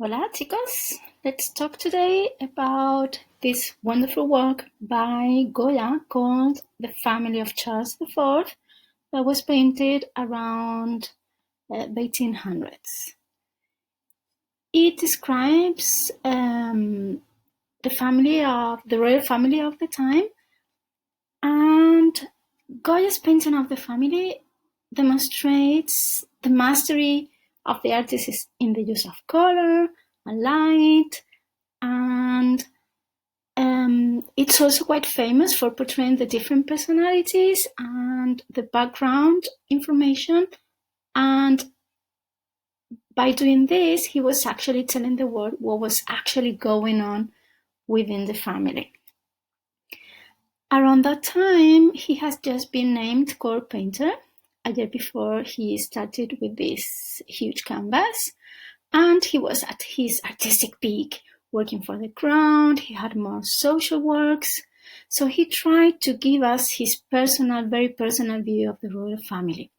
Hola chicos, let's talk today about this wonderful work by Goya called The Family of Charles IV that was painted around the 1800s. It describes the royal family of the time, and Goya's painting of the family demonstrates the mastery of the artist in the use of color and light, and it's also quite famous for portraying the different personalities and the background information. And by doing this, he was actually telling the world what was actually going on within the family. Around that time, he has just been named court painter a year before he started with this huge canvas, and he was at his artistic peak, working for the crown. He had more social works, so he tried to give us his very personal view of the royal family.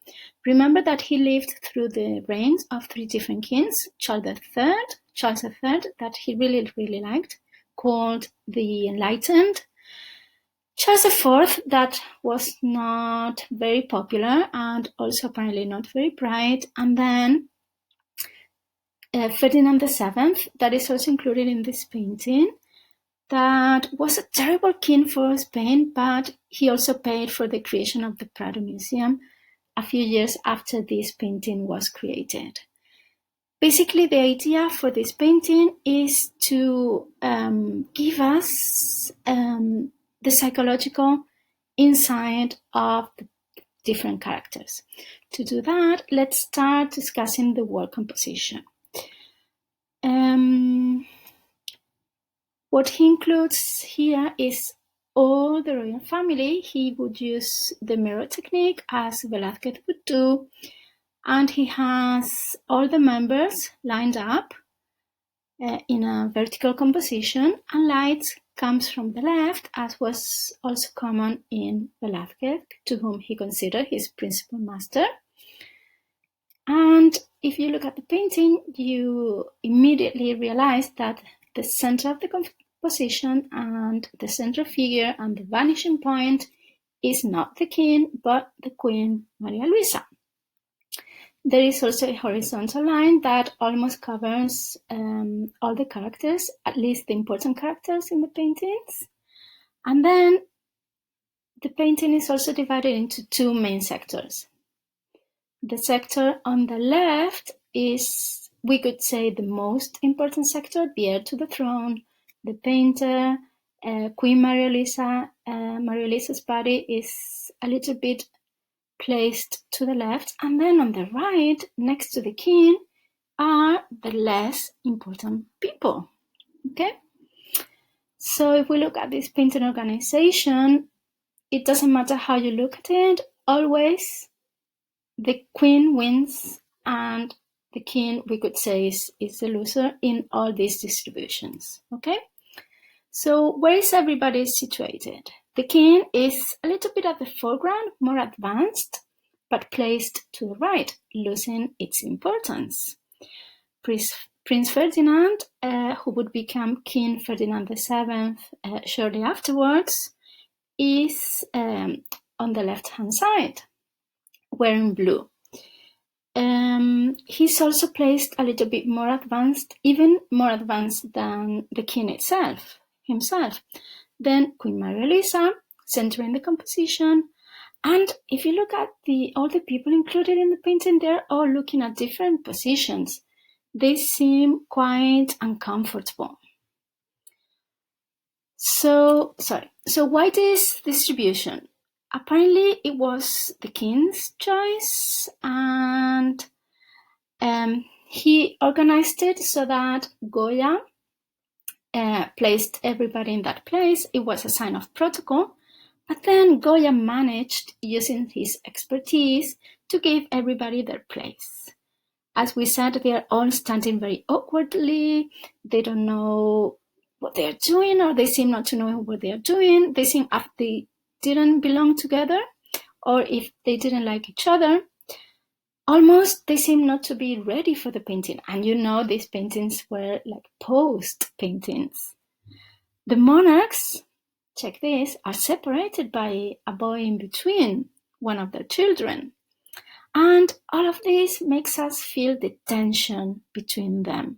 Remember that he lived through the reigns of three different kings: Charles III, that he really liked, called the Enlightened; Charles IV, that was not very popular and also apparently not very bright; and then Ferdinand VII, that is also included in this painting, that was a terrible king for Spain, but he also paid for the creation of the Prado Museum a few years after this painting was created. Basically, the idea for this painting is to give us the psychological insight of the different characters. To do that, let's start discussing the word composition. What he includes here is all the royal family. He would use the mirror technique as Velázquez would do, and he has all the members lined up in a vertical composition, and light comes from the left, as was also common in Velázquez, to whom he considered his principal master. And if you look at the painting, you immediately realize that the center of the composition and the central figure and the vanishing point is not the king, but the Queen Maria Luisa. There is also a horizontal line that almost covers all the characters, at least the important characters in the paintings. And then the painting is also divided into two main sectors. The sector on the left is, we could say, the most important sector, the heir to the throne, the painter, Queen Maria Luisa. Maria Luisa's body is a little bit placed to the left, and then on the right, next to the king, are the less important people. Okay? So if we look at this painting organization, it doesn't matter how you look at it, always the queen wins and the king, we could say, is the loser in all these distributions. Okay? So where is everybody situated? The king is a little bit at the foreground, more advanced, but placed to the right, losing its importance. Prince Ferdinand, who would become King Ferdinand VII shortly afterwards, is on the left-hand side, wearing blue. He's also placed a little bit more advanced, even more advanced than the king himself. Then Queen Maria Luisa, centering the composition. And if you look at all the people included in the painting, they're all looking at different positions. They seem quite uncomfortable. So why this distribution? Apparently it was the king's choice, and he organized it so that Goya placed everybody in that place. It was a sign of protocol, but then Goya managed, using his expertise, to give everybody their place. As we said, they are all standing very awkwardly. They don't know what they are doing, or they seem not to know what they are doing. They seem as if they didn't belong together, or if they didn't like each other. almost they seem not to be ready for the painting. And these paintings were like post paintings. The monarchs, check this, are separated by a boy in between one of their children. And all of this makes us feel the tension between them.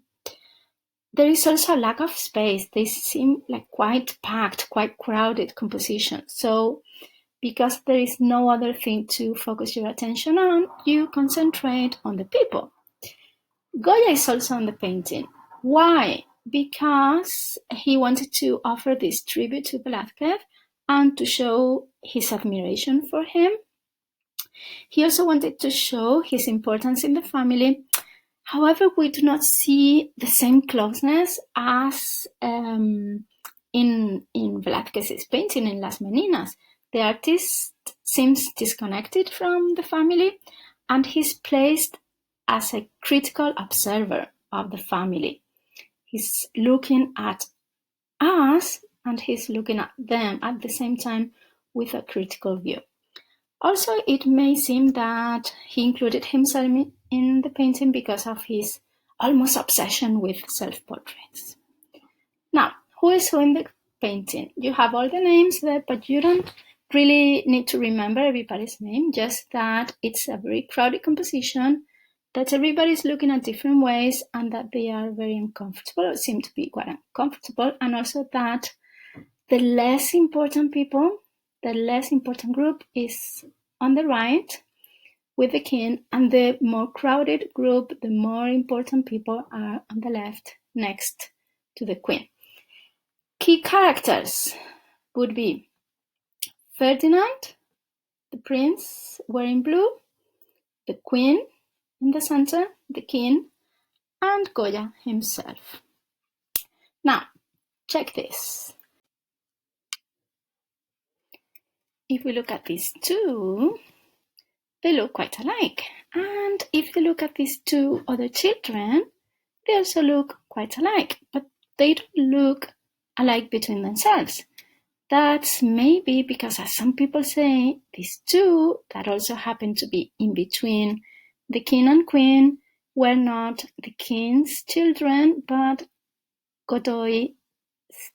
There is also a lack of space. They seem like quite packed, quite crowded composition. So because there is no other thing to focus your attention on, you concentrate on the people. Goya is also on the painting. Why? Because he wanted to offer this tribute to Velázquez and to show his admiration for him. He also wanted to show his importance in the family. However, we do not see the same closeness as in Velázquez's painting in Las Meninas. The artist seems disconnected from the family, and he's placed as a critical observer of the family. He's looking at us and he's looking at them at the same time with a critical view. Also, it may seem that he included himself in the painting because of his almost obsession with self-portraits. Now, who is who in the painting? You have all the names there, but you don't really need to remember everybody's name, just that it's a very crowded composition, that everybody's looking at different ways, and that they are very uncomfortable, or seem to be quite uncomfortable, and also that the less important people, the less important group is on the right with the king, and the more crowded group, the more important people are on the left next to the queen. Key characters would be Ferdinand, the prince wearing blue, the queen in the center, the king, and Goya himself. Now, check this. If we look at these two, they look quite alike. And if you look at these two other children, they also look quite alike, but they don't look alike between themselves. That's maybe because, as some people say, these two that also happen to be in between the king and queen were not the king's children, but Godoy's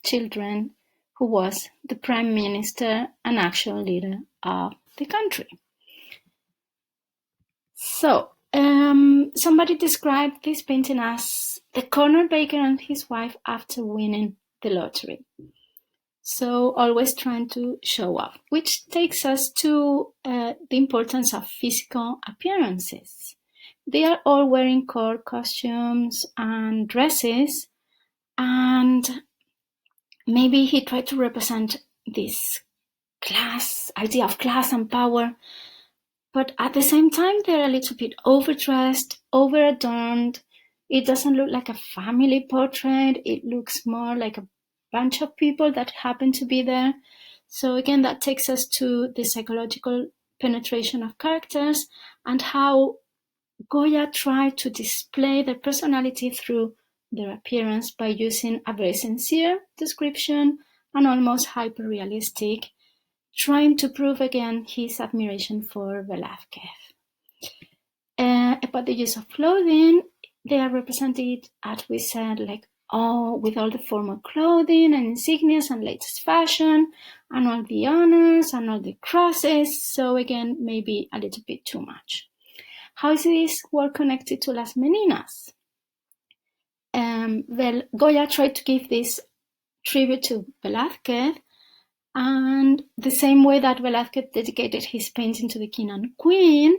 children, who was the prime minister and actual leader of the country. So, somebody described this painting as the corner baker and his wife after winning the lottery. So always trying to show off, which takes us to the importance of physical appearances. They are all wearing court costumes and dresses, and maybe he tried to represent this idea of class and power, but at the same time they're a little bit overdressed, over-adorned. It doesn't look like a family portrait. It looks more like a bunch of people that happen to be there. So again, that takes us to the psychological penetration of characters and how Goya tried to display their personality through their appearance by using a very sincere description and almost hyper-realistic, trying to prove again his admiration for Velázquez. About the use of clothing, they are represented, as we said, with all the formal clothing and insignias and latest fashion and all the honors and all the crosses. So again, maybe a little bit too much. How is this work connected to Las Meninas? Well, Goya tried to give this tribute to Velázquez, and the same way that Velázquez dedicated his painting to the king and queen,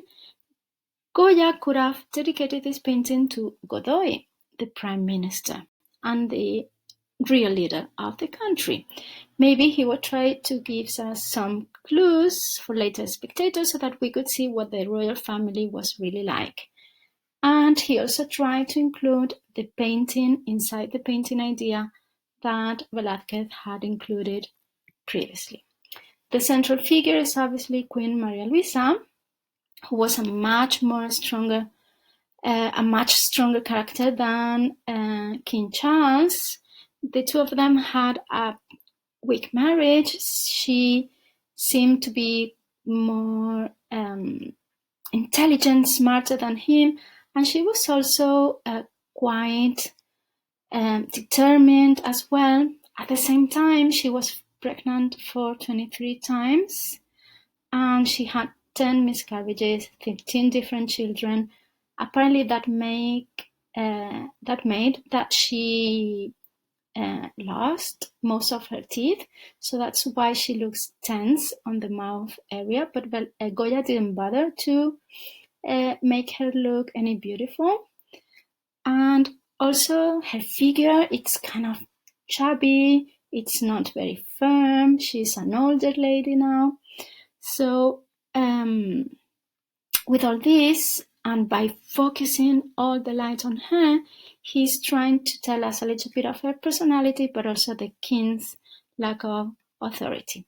Goya could have dedicated this painting to Godoy, the prime minister and the real leader of the country. Maybe he would try to give us some clues for later spectators so that we could see what the royal family was really like. And he also tried to include the painting inside the painting idea that Velázquez had included previously. The central figure is obviously Queen Maria Luisa, who was a much stronger character than King Charles. The two of them had a weak marriage. She seemed to be more intelligent, smarter than him, and she was also quite determined as well. At the same time, she was pregnant for 23 times, and she had 10 miscarriages, 15 different children. Apparently, that made that she lost most of her teeth, so that's why she looks tense on the mouth area. But Goya didn't bother to make her look any beautiful. And also her figure, it's kind of chubby, it's not very firm. She's an older lady now. So with all this, and by focusing all the light on her, he's trying to tell us a little bit of her personality, but also the king's lack of authority.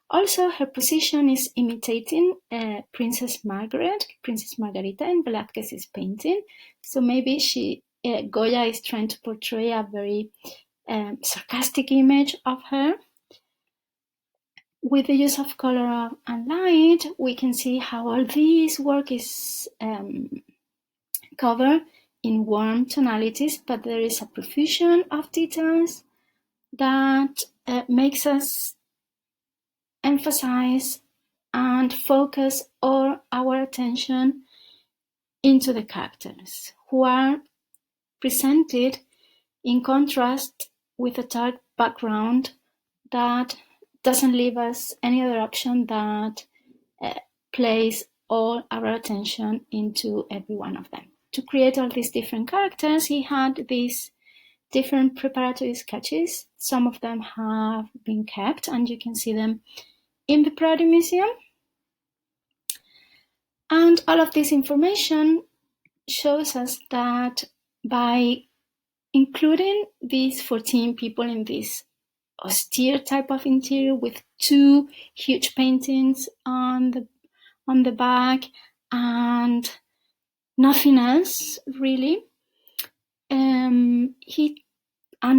Also, her position is imitating Princess Margarita in Velázquez's painting. So maybe Goya is trying to portray a very sarcastic image of her. With the use of color and light, we can see how all this work is covered in warm tonalities, but there is a profusion of details that makes us emphasize and focus all our attention into the characters, who are presented in contrast with a dark background that doesn't leave us any other option that place all our attention into every one of them. To create all these different characters, he had these different preparatory sketches. Some of them have been kept, and you can see them in the Prado Museum. And all of this information shows us that by including these 14 people in this austere type of interior with 2 huge paintings on the back and nothing else really, and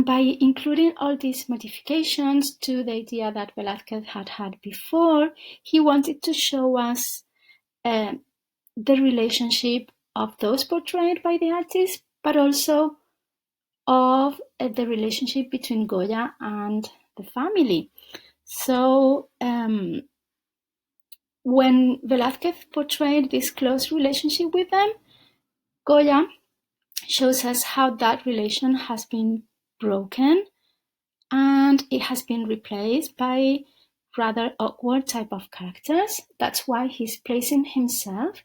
by including all these modifications to the idea that Velázquez had before, he wanted to show us the relationship of those portrayed by the artist, but also of the relationship between Goya and the family. So when Velázquez portrayed this close relationship with them, Goya shows us how that relation has been broken and it has been replaced by rather awkward type of characters. That's why he's placing himself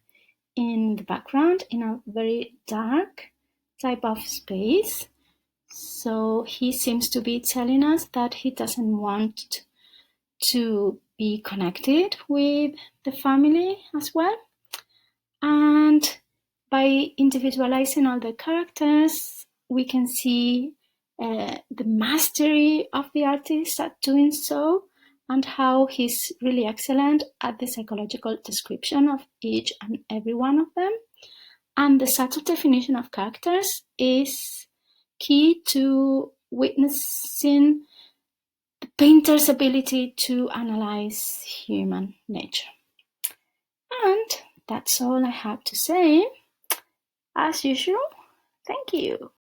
in the background in a very dark type of space. So he seems to be telling us that he doesn't want to be connected with the family as well. And by individualizing all the characters, we can see the mastery of the artist at doing so, and how he's really excellent at the psychological description of each and every one of them. And the subtle definition of characters is key to witnessing the painter's ability to analyze human nature. And that's all I have to say. As usual, thank you.